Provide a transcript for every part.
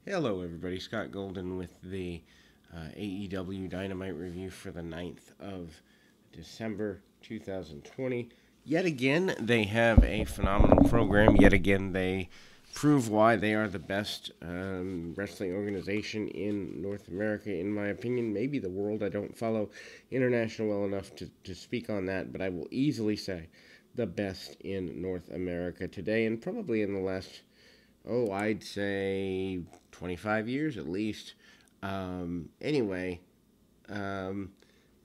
Hello, everybody. Scott Golden with the AEW Dynamite review for the 9th of December 2020. Yet again, they have a phenomenal program. Yet again, they prove why they are the best wrestling organization in North America, in my opinion. Maybe the world. I don't follow international well enough to speak on that, but I will easily say the best in North America today and probably in the last I'd say 25 years at least. Anyway, um,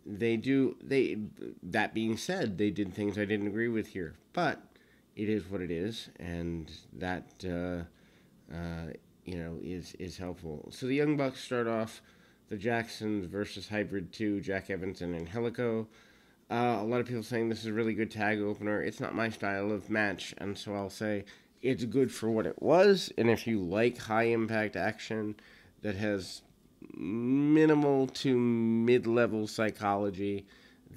that being said, they did things I didn't agree with here, but it is what it is, and that, is helpful. So the Young Bucks start off the Jacksons versus Hybrid 2, Jack Evans and Angelico. A lot of people saying this is a really good tag opener. It's not my style of match, and so I'll say it's good for what it was. And if you like high impact action that has minimal to mid level psychology,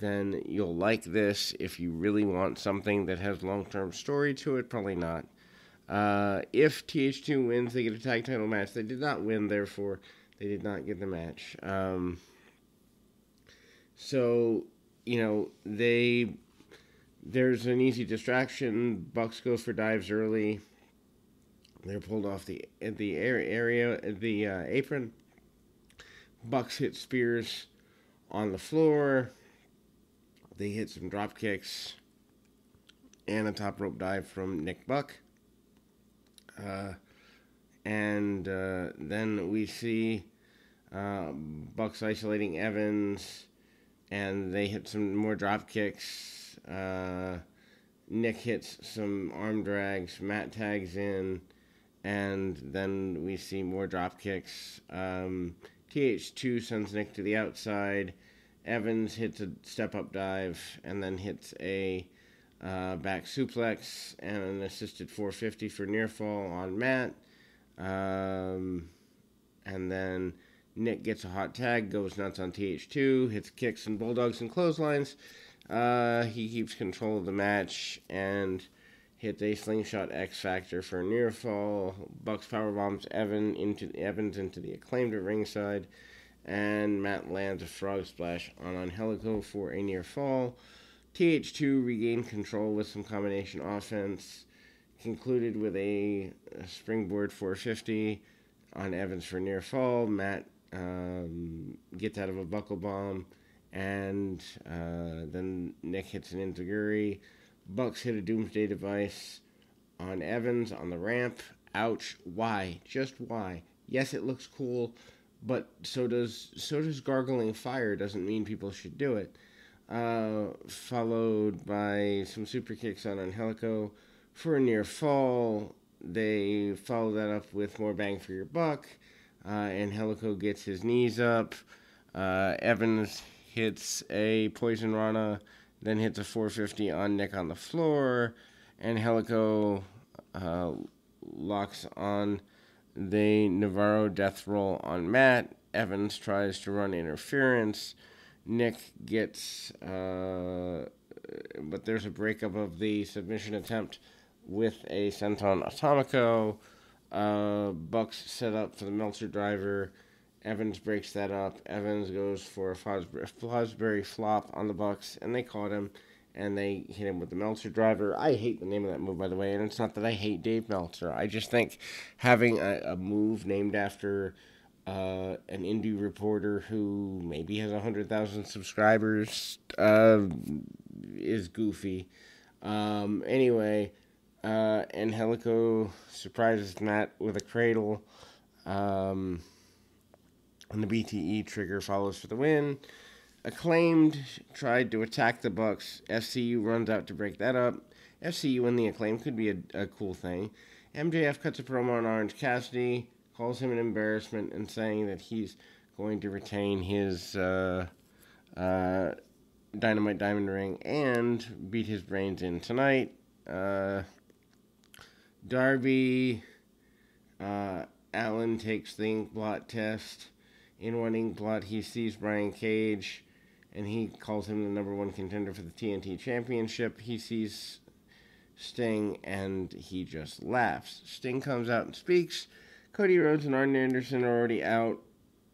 then you'll like this. If you really want something that has long term story to it, probably not. If TH2 wins, they get a tag title match. They did not win, therefore, they did not get the match. So there's an easy distraction. Bucks go for dives early. They're pulled off the apron. Bucks hit spears on the floor. They hit some drop kicks and a top rope dive from Nick Buck. And then we see Bucks isolating Evans, and they hit some more drop kicks. Nick hits some arm drags. Matt tags in, and then we see more drop kicks. TH2 sends Nick to the outside. Evans hits a step-up dive and then hits a back suplex and an assisted 450 for near fall on Matt. And then Nick gets a hot tag, goes nuts on TH2, hits kicks and bulldogs and clotheslines. He keeps control of the match and hits a slingshot X Factor for a near fall. Bucks powerbombs Evans into the Acclaimed at ringside. And Matt lands a frog splash on Angelico for a near fall. TH2 regained control with some combination offense. Concluded with a springboard 450 on Evans for near fall. Matt gets out of a buckle bomb, and then Nick hits an enziguri. Bucks hit a Doomsday Device on Evans on the ramp. Ouch. Why? Just why? Yes, it looks cool, but so does gargling fire. Doesn't mean people should do it. Followed by some super kicks on Angelico for a near fall. They follow that up with more bang for your buck. Angelico gets his knees up. Evans hits a Poison Rana, then hits a 450 on Nick on the floor. Angelico locks on the Navarro death roll on Matt. Evans tries to run interference. Nick gets, but there's a breakup of the submission attempt with a senton atomico. Bucks set up for the Meltzer driver. Evans breaks that up. Evans goes for a Fosbury flop on the Bucks, and they caught him, and they hit him with the Meltzer driver. I hate the name of that move, by the way, and it's not that I hate Dave Meltzer. I just think having a move named after an indie reporter who maybe has 100,000 subscribers is goofy. Anyway, Angelico surprises Matt with a cradle. And the BTE trigger follows for the win. Acclaimed tried to attack the Bucks. FCU runs out to break that up. FCU and the Acclaimed could be a cool thing. MJF cuts a promo on Orange Cassidy, calls him an embarrassment, and saying that he's going to retain his Dynamite Diamond Ring and beat his brains in tonight. Darby Allen takes the ink blot test. In one ink blot, he sees Brian Cage, and he calls him the number one contender for the TNT Championship. He sees Sting, and he just laughs. Sting comes out and speaks, Cody Rhodes and Arn Anderson are already out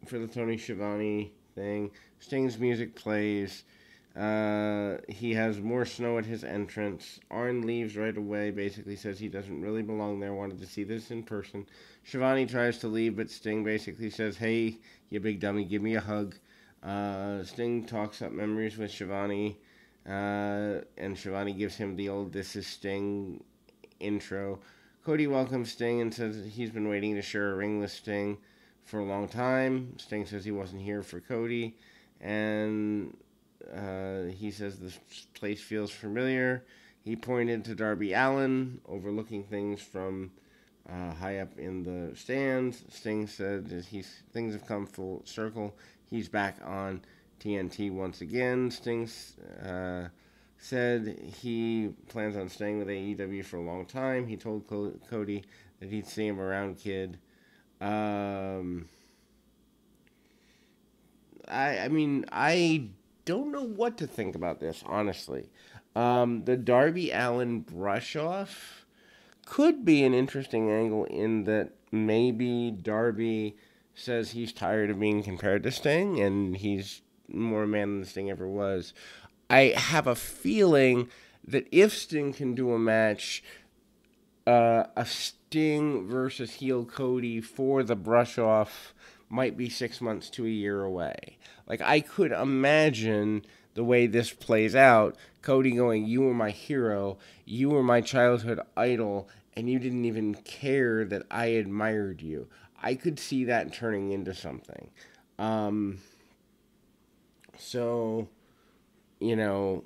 for the Tony Schiavone thing. Sting's music plays. He has more snow at his entrance. Arn leaves right away, basically says he doesn't really belong there, wanted to see this in person. Schiavone tries to leave, but Sting basically says, hey, you big dummy, give me a hug. Sting talks up memories with Schiavone, and Schiavone gives him the old This Is Sting intro. Cody welcomes Sting and says he's been waiting to share a ring with Sting for a long time. Sting says he wasn't here for Cody, and he says this place feels familiar. He pointed to Darby Allin, overlooking things from high up in the stands. Sting said things have come full circle. He's back on TNT once again. Sting said he plans on staying with AEW for a long time. He told Cody that he'd see him around, kid. I don't know what to think about this, honestly. The Darby Allin brush off could be an interesting angle in that maybe Darby says he's tired of being compared to Sting and he's more a man than Sting ever was. I have a feeling that if Sting can do a match, a Sting versus heel Cody for the brush off might be 6 months to a year away. Like, I could imagine the way this plays out, Cody going, you were my hero, you were my childhood idol, and you didn't even care that I admired you. I could see that turning into something. So, you know,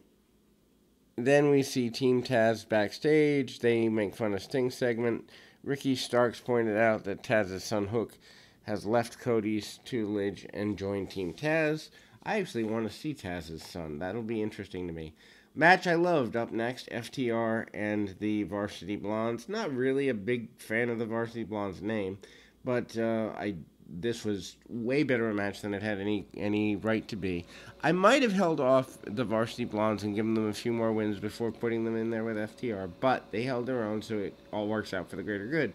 then we see Team Taz backstage. They make fun of Sting's segment. Ricky Starks pointed out that Taz's son Hook has left Cody's tutelage and joined Team Taz. I actually want to see Taz's son. That'll be interesting to me. Match I loved up next, FTR and the Varsity Blondes. Not really a big fan of the Varsity Blondes name, but this was way better a match than it had any right to be. I might have held off the Varsity Blondes and given them a few more wins before putting them in there with FTR, but they held their own, so it all works out for the greater good.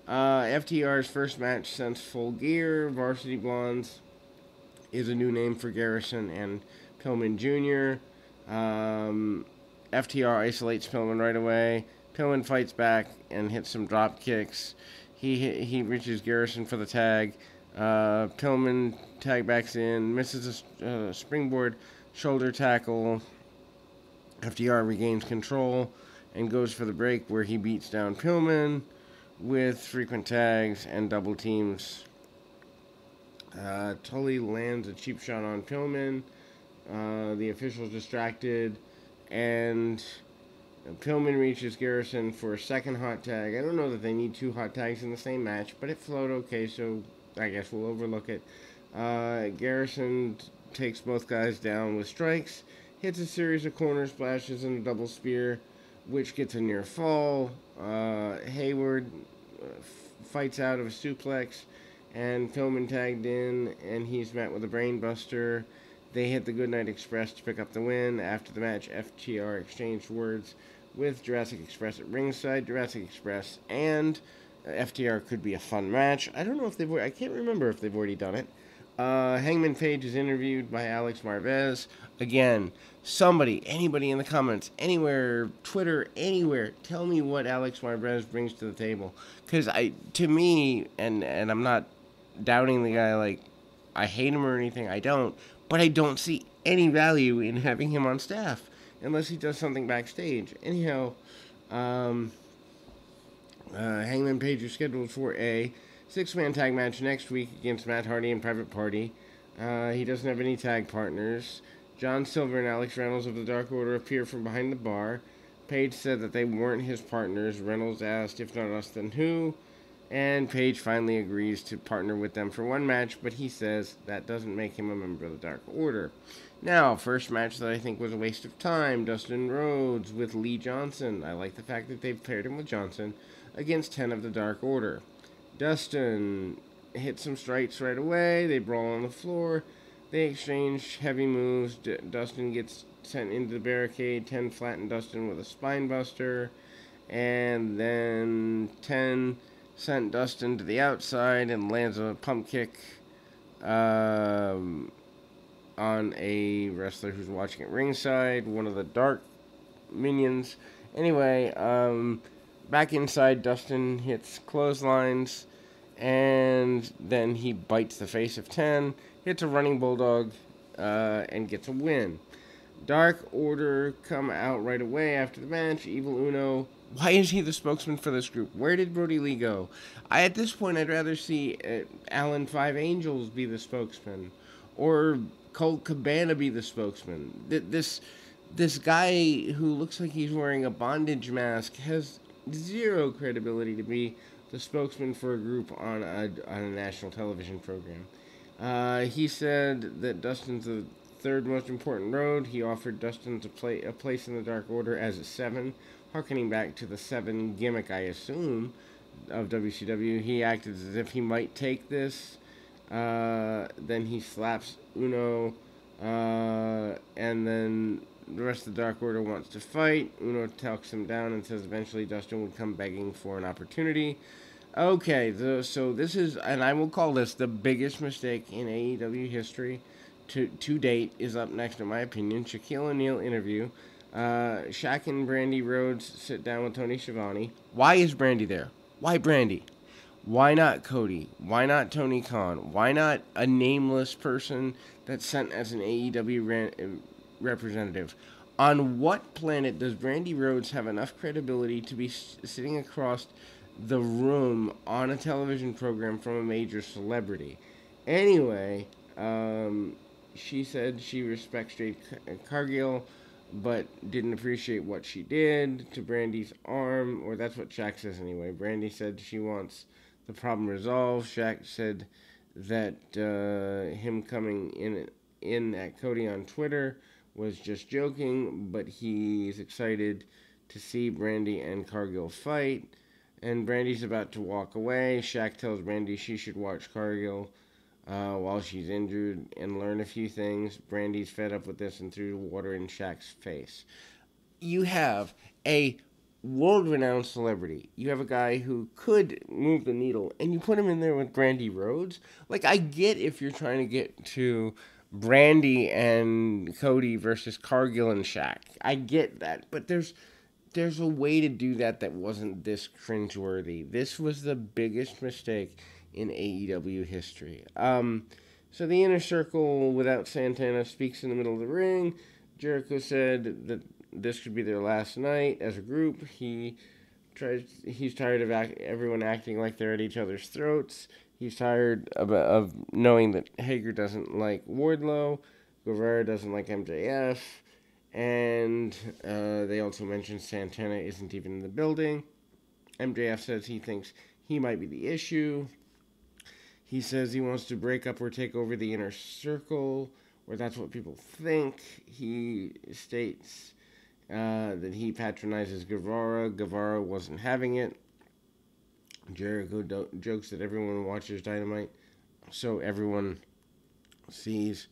FTR's first match since Full Gear. Varsity Blondes is a new name for Garrison and Pillman Jr. FTR isolates Pillman right away. Pillman fights back and hits some drop kicks. He reaches Garrison for the tag. Pillman tag backs in, misses a springboard shoulder tackle. FTR regains control and goes for the break where he beats down Pillman with frequent tags and double teams. Tully lands a cheap shot on Pillman. The official's distracted, and Pillman reaches Garrison for a second hot tag. I don't know that they need two hot tags in the same match, but it flowed okay, so I guess we'll overlook it. Garrison takes both guys down with strikes, hits a series of corner splashes and a double spear, which gets a near fall. Hayward fights out of a suplex, and Pillman tagged in, and he's met with a brain buster. They hit the Goodnight Express to pick up the win. After the match, FTR exchanged words with Jurassic Express at ringside. Jurassic Express and FTR could be a fun match. I don't know if I can't remember if they've already done it. Hangman Page is interviewed by Alex Marvez. Again, anybody in the comments, anywhere, Twitter, anywhere, tell me what Alex Marvez brings to the table. Because to me, and I'm not doubting the guy, like, I hate him or anything, I don't, but I don't see any value in having him on staff unless he does something backstage. Anyhow, Hangman Page is scheduled for a 6-man tag match next week against Matt Hardy and Private Party. He doesn't have any tag partners. John Silver and Alex Reynolds of the Dark Order appear from behind the bar. Page said that they weren't his partners. Reynolds asked, if not us, then who? And Page finally agrees to partner with them for one match, but he says that doesn't make him a member of the Dark Order. Now, first match that I think was a waste of time, Dustin Rhodes with Lee Johnson. I like the fact that they've paired him with Johnson against 10 of the Dark Order. Dustin hits some strikes right away. They brawl on the floor. They exchange heavy moves. Dustin gets sent into the barricade. 10 flattened Dustin with a spine buster. And then 10 sent Dustin to the outside and lands a pump kick on a wrestler who's watching at ringside, one of the Dark minions. Anyway, back inside, Dustin hits clotheslines, and then he bites the face of 10, hits a running bulldog, and gets a win. Dark Order come out right away after the match. Evil Uno. Why is he the spokesman for this group? Where did Brody Lee go? At this point, I'd rather see Alan Five Angels be the spokesman, or Colt Cabana be the spokesman. This guy who looks like he's wearing a bondage mask has zero credibility to be the spokesman for a group on a national television program. He said that Dustin's the third most important road. He offered Dustin a place in the Dark Order as a 7, harkening back to the 7 gimmick, I assume, of WCW. He acted as if he might take this. Then he slaps Uno, and then the rest of the Dark Order wants to fight. Uno talks him down and says eventually Dustin would come begging for an opportunity. Okay, so this is, and I will call this the biggest mistake in AEW history to date, is up next, in my opinion. Shaquille O'Neal interview. Shaq and Brandy Rhodes sit down with Tony Schiavone. Why is Brandy there? Why Brandy? Why not Cody? Why not Tony Khan? Why not a nameless person that's sent as an AEW representative? On what planet does Brandy Rhodes have enough credibility to be sitting across the room on a television program from a major celebrity? Anyway, she said she respects Jade Cargill, but didn't appreciate what she did to Brandy's arm, or that's what Shaq says anyway. Brandy said she wants the problem resolved. Shaq said that him coming in at Cody on Twitter was just joking, but he's excited to see Brandy and Cargill fight. And Brandy's about to walk away. Shaq tells Brandy she should watch Cargill while she's injured and learn a few things. Brandy's fed up with this and threw water in Shaq's face. You have a world-renowned celebrity. You have a guy who could move the needle, and you put him in there with Brandy Rhodes. Like, I get if you're trying to get to Brandy and Cody versus Cargill and Shaq. I get that, but there's a way to do that wasn't this cringeworthy. This was the biggest mistake in AEW history. So the Inner Circle without Santana speaks in the middle of the ring. Jericho said that this could be their last night as a group. He's tired of everyone acting like they're at each other's throats. He's tired of knowing that Hager doesn't like Wardlow, Guevara doesn't like MJF, and they also mentioned Santana isn't even in the building. MJF says he thinks he might be the issue. He says he wants to break up or take over the Inner Circle, or that's what people think. He states that he patronizes Guevara. Guevara wasn't having it. Jericho jokes that everyone watches Dynamite, so everyone sees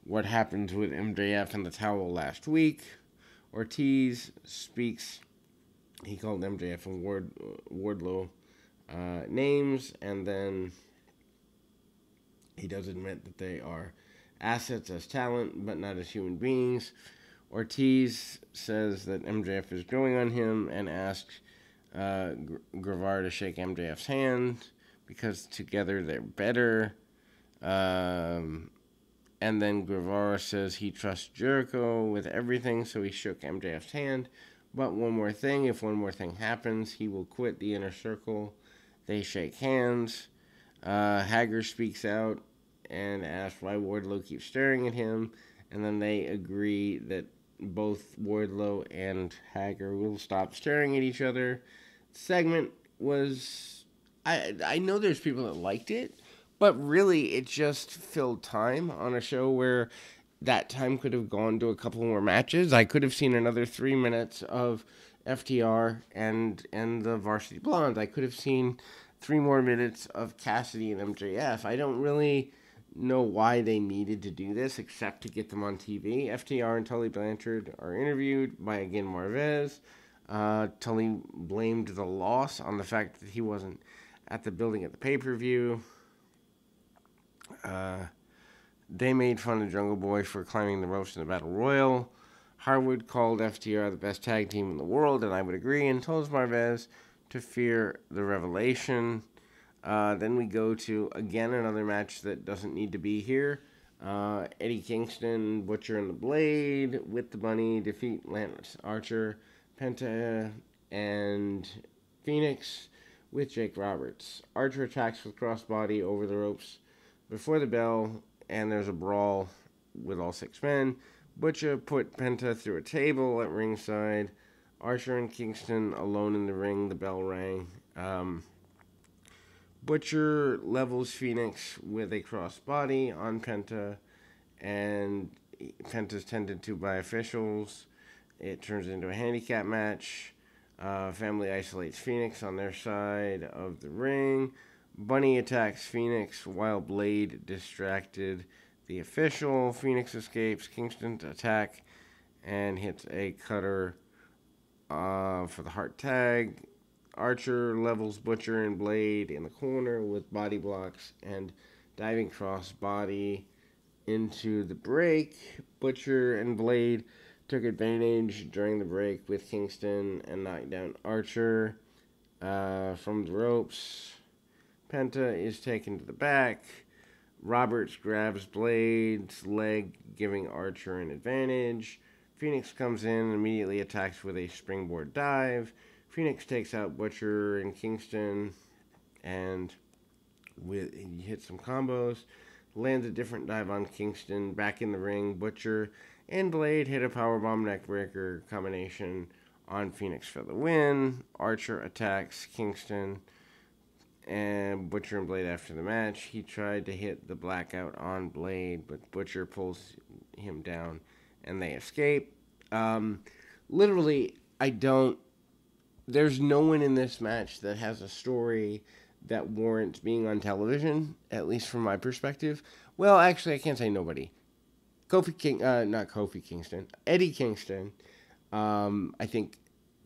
what happened with MJF and the towel last week. Ortiz speaks. He called MJF and Wardlow names, and then he does admit that they are assets as talent, but not as human beings. Ortiz says that MJF is growing on him and asks Guevara to shake MJF's hand because together they're better. And then Guevara says he trusts Jericho with everything, so he shook MJF's hand. But one more thing, if one more thing happens, he will quit the Inner Circle. They shake hands. Hager speaks out and asks why Wardlow keeps staring at him. And then they agree that both Wardlow and Hager will stop staring at each other. The segment was... I know there's people that liked it, but really it just filled time on a show where that time could have gone to a couple more matches. I could have seen another 3 minutes of FTR and the Varsity Blondes. I could have seen 3 more minutes of Cassidy and MJF. I don't really know why they needed to do this except to get them on TV. FTR and Tully Blanchard are interviewed by, again, Marvez. Tully blamed the loss on the fact that he wasn't at the building at the pay-per-view. They made fun of Jungle Boy for climbing the ropes in the Battle Royal. Harwood called FTR the best tag team in the world, and I would agree, and told Marvez to fear the revelation. Then we go to, again, another match that doesn't need to be here. Eddie Kingston, Butcher and the Blade with the Bunny defeat Lance Archer, Penta, and Phoenix with Jake Roberts. Archer attacks with crossbody over the ropes before the bell, and there's a brawl with all 6 men. Butcher put Penta through a table at ringside. Archer and Kingston alone in the ring. The bell rang. Butcher levels Phoenix with a crossbody on Penta, and Penta's tended to by officials. It turns into a handicap match. Family isolates Phoenix on their side of the ring. Bunny attacks Phoenix while Blade distracted the official. Phoenix escapes Kingston's attack and hits a cutter for the heart tag. Archer levels Butcher and Blade in the corner with body blocks and diving cross body into the break. Butcher and Blade took advantage during the break with Kingston and knocked down Archer from the ropes. Penta is taken to the back. Roberts grabs Blade's leg, giving Archer an advantage. Phoenix comes in and immediately attacks with a springboard dive. Phoenix takes out Butcher and Kingston and he hits some combos. Lands a different dive on Kingston. Back in the ring, Butcher and Blade hit a powerbomb neckbreaker combination on Phoenix for the win. Archer attacks Kingston and Butcher and Blade after the match. He tried to hit the blackout on Blade, but Butcher pulls him down and they escape. Literally, there's no one in this match that has a story that warrants being on television, at least from my perspective. Well, actually, I can't say nobody. Eddie Kingston, I think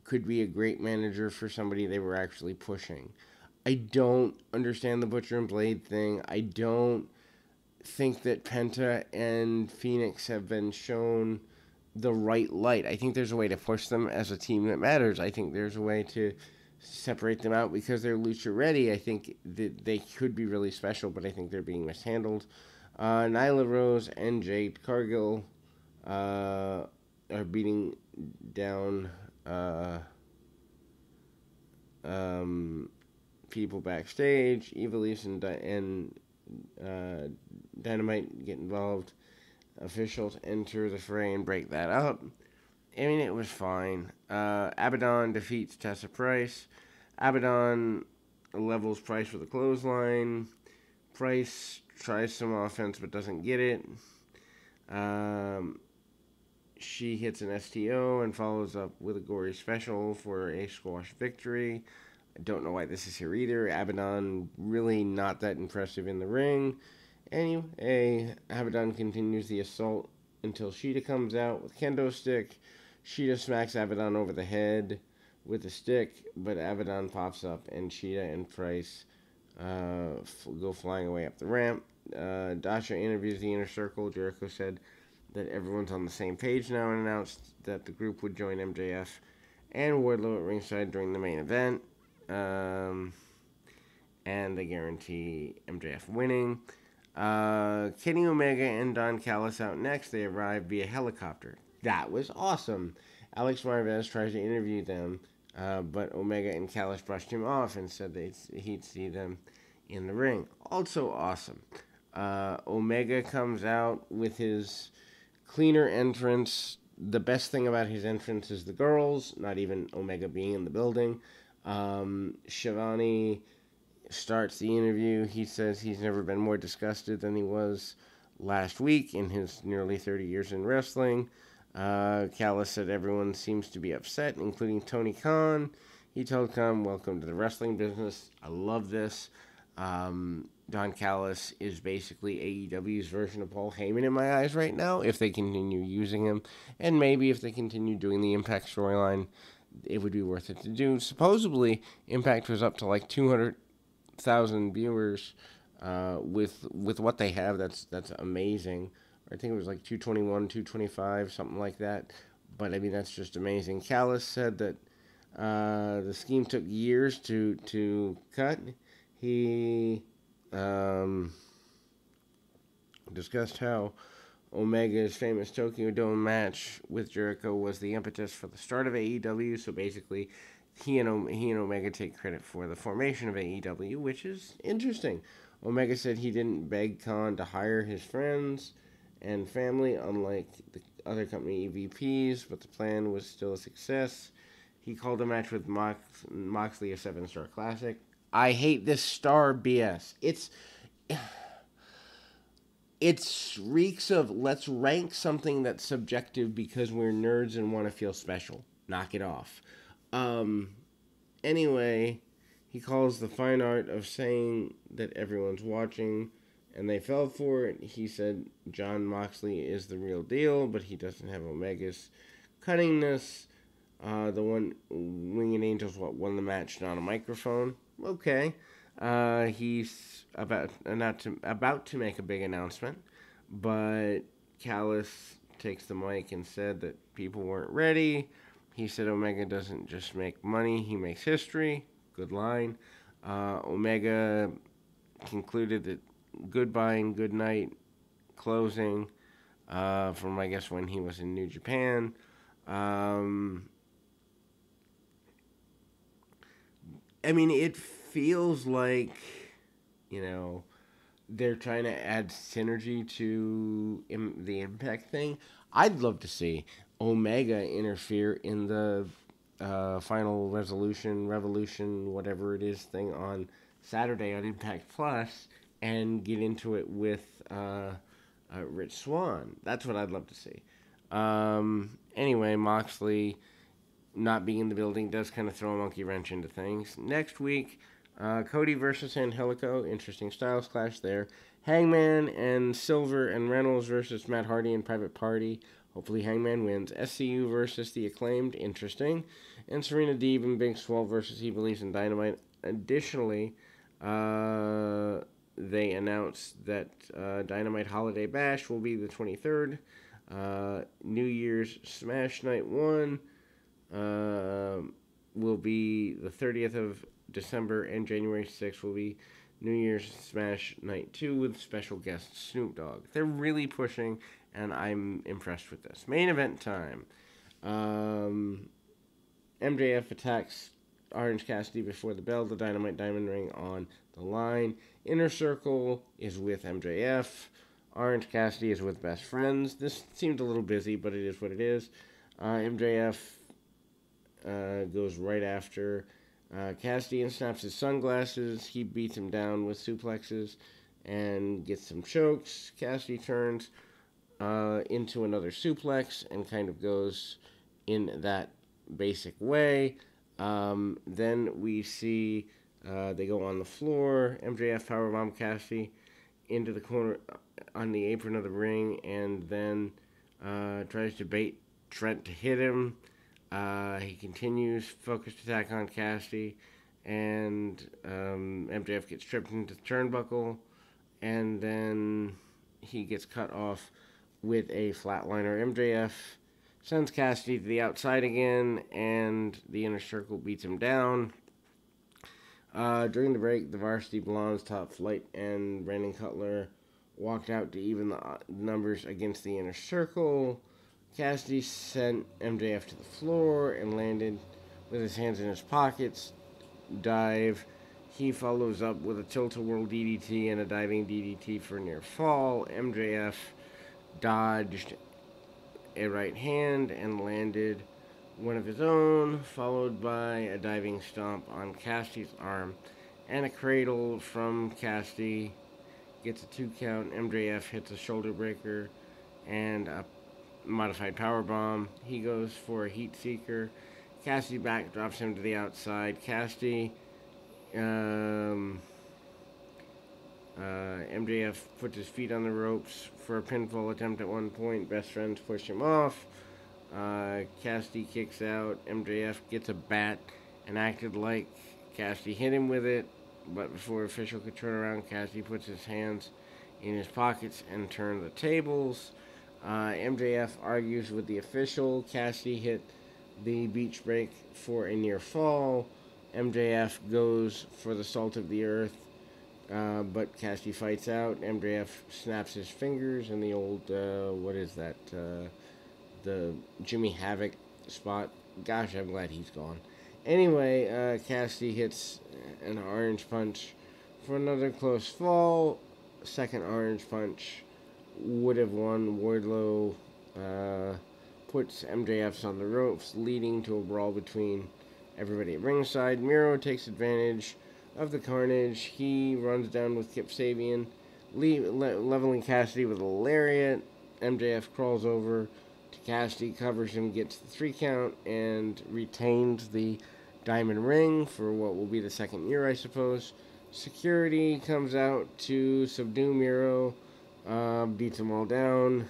could be a great manager for somebody they were actually pushing. I don't understand the Butcher and Blade thing. I don't think that Penta and Phoenix have been shown the right light. I think there's a way to push them as a team that matters. I think there's a way to separate them out because they're lucha ready. I think that they could be really special, but I think they're being mishandled. Nyla Rose and Jade Cargill are beating down people backstage. Ivelisse and Dynamite get involved. Officials enter the fray and break that up. I mean, it was fine. Abaddon defeats Tessa Price. Abaddon levels Price with a clothesline. Price tries some offense but doesn't get it. She hits an STO and follows up with a gory special for a squash victory. I don't know why this is here either. Abaddon really not that impressive in the ring. Anyway, Abaddon continues the assault until Shida comes out with kendo stick. Shida smacks Abaddon over the head with a stick, but Abaddon pops up and Shida and Price go flying away up the ramp. Dasha interviews the Inner Circle. Jericho said that everyone's on the same page now and announced that the group would join MJF and Wardlow at ringside during the main event. And they guarantee MJF winning. Kenny Omega and Don Callis out next. They arrive via helicopter. That was awesome. Alex Marvez tries to interview them, but Omega and Callis brushed him off and said he'd see them in the ring. Also awesome. Omega comes out with his cleaner entrance. The best thing about his entrance is the girls, not even Omega being in the building. Shivani starts the interview. He says he's never been more disgusted than he was last week in his nearly 30 years in wrestling. Callis said everyone seems to be upset, including Tony Khan. He told Khan, "Welcome to the wrestling business." I love this. Don Callis is basically AEW's version of Paul Heyman in my eyes right now, if they continue using him. And maybe if they continue doing the Impact storyline, it would be worth it to do. Supposedly, Impact was up to like 200 thousand viewers. With what they have, that's amazing. I think it was like 221, 225, something like that. But I mean, that's just amazing. Callis said that the scheme took years to cut. He um, discussed how Omega's famous Tokyo Dome match with Jericho was the impetus for the start of AEW. So basically, he and Omega take credit for the formation of AEW, which is interesting. Omega said he didn't beg Khan to hire his friends and family, unlike the other company EVPs, but the plan was still a success. He called the match with Moxley a 7-star classic. I hate this star BS. It reeks of let's rank something that's subjective because we're nerds and want to feel special. Knock it off. Um, anyway, he calls the fine art of saying that everyone's watching and they fell for it. He said John Moxley is the real deal, but he doesn't have Omega's cunningness. The one Winged Angels won the match, not a microphone. Okay. He's about to make a big announcement, but Callis takes the mic and said that people weren't ready. He said Omega doesn't just make money; he makes history. Good line. Omega concluded that goodbye and good night closing from I guess when he was in New Japan. I mean, it feels like, you know, they're trying to add synergy to the Impact thing. I'd love to see Omega interfere in the final revolution, whatever it is, thing on Saturday on Impact Plus and get into it with Rich Swann. That's what I'd love to see. Anyway, Moxley not being in the building does kind of throw a monkey wrench into things. Next week, Cody versus Angelico. Interesting styles clash there. Hangman and Silver and Reynolds versus Matt Hardy and Private Party. Hopefully Hangman wins. SCU versus The Acclaimed. Interesting. And Serena Deeb and Big Swole versus He Believes in Dynamite. Additionally, they announced that Dynamite Holiday Bash will be the 23rd. New Year's Smash Night 1 will be the 30th of December, and January 6th will be New Year's Smash Night 2 with special guest Snoop Dogg. They're really pushing, and I'm impressed with this. Main event time. MJF attacks Orange Cassidy before the bell, the Dynamite Diamond Ring on the line. Inner Circle is with MJF. Orange Cassidy is with Best Friends. This seemed a little busy, but it is what it is. MJF goes right after Cassidy and snaps his sunglasses. He beats him down with suplexes and gets some chokes. Cassidy turns into another suplex and kind of goes in that basic way. Then we see they go on the floor. MJF powerbomb Cassidy into the corner on the apron of the ring, and then tries to bait Trent to hit him. He continues focused attack on Cassidy, and MJF gets tripped into the turnbuckle, and then he gets cut off with a flatliner. MJF sends Cassidy to the outside again, and the Inner Circle beats him down. During the break, the Varsity Blondes, Top Flight, and Brandon Cutler walked out to even the numbers against the Inner Circle. Cassidy sent MJF to the floor and landed with his hands in his pockets. Dive. He follows up with a tilt-a-whirl DDT and a diving DDT for near fall. MJF dodged a right hand and landed one of his own, followed by a diving stomp on Cassidy's arm and a cradle from Cassidy. Gets a 2 count. MJF hits a shoulder breaker and a modified powerbomb. He goes for a heat seeker. Cassidy backdrops him to the outside. Cassidy, MJF puts his feet on the ropes for a pinfall attempt at one point. Best Friends push him off. Cassidy kicks out. MJF gets a bat and acted like Cassidy hit him with it. But before official could turn around, Cassidy puts his hands in his pockets and turn the tables. MJF argues with the official. Cassidy hit the beach break for a near fall. MJF goes for the salt of the earth, but Cassidy fights out. MJF snaps his fingers in the old, what is that? The Jimmy Havoc spot. Gosh, I'm glad he's gone. Anyway, Cassidy hits an orange punch for another close fall. Second orange punch would have won. Wardlow puts MJF's on the ropes, leading to a brawl between everybody at ringside. Miro takes advantage of the carnage. He runs down with Kip Sabian, leveling Cassidy with a lariat. MJF crawls over to Cassidy, covers him, gets the 3 count, and retains the diamond ring for what will be the second year, I suppose. Security comes out to subdue Miro, beats them all down,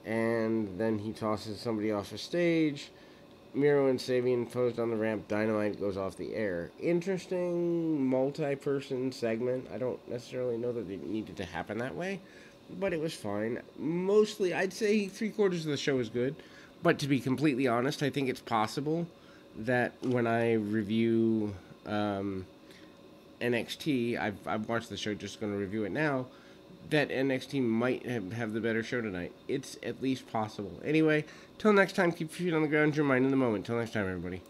and then he tosses somebody off the stage. Miro and Sabian posed on the ramp. Dynamite goes off the air. Interesting multi-person segment. I don't necessarily know that it needed to happen that way, but it was fine. Mostly, I'd say 3/4 of the show is good, but to be completely honest, I think it's possible that when I review NXT, I've watched the show, just going to review it now, that NXT might have the better show tonight. It's at least possible. Anyway, till next time, keep your feet on the ground, your mind in the moment. Till next time, everybody.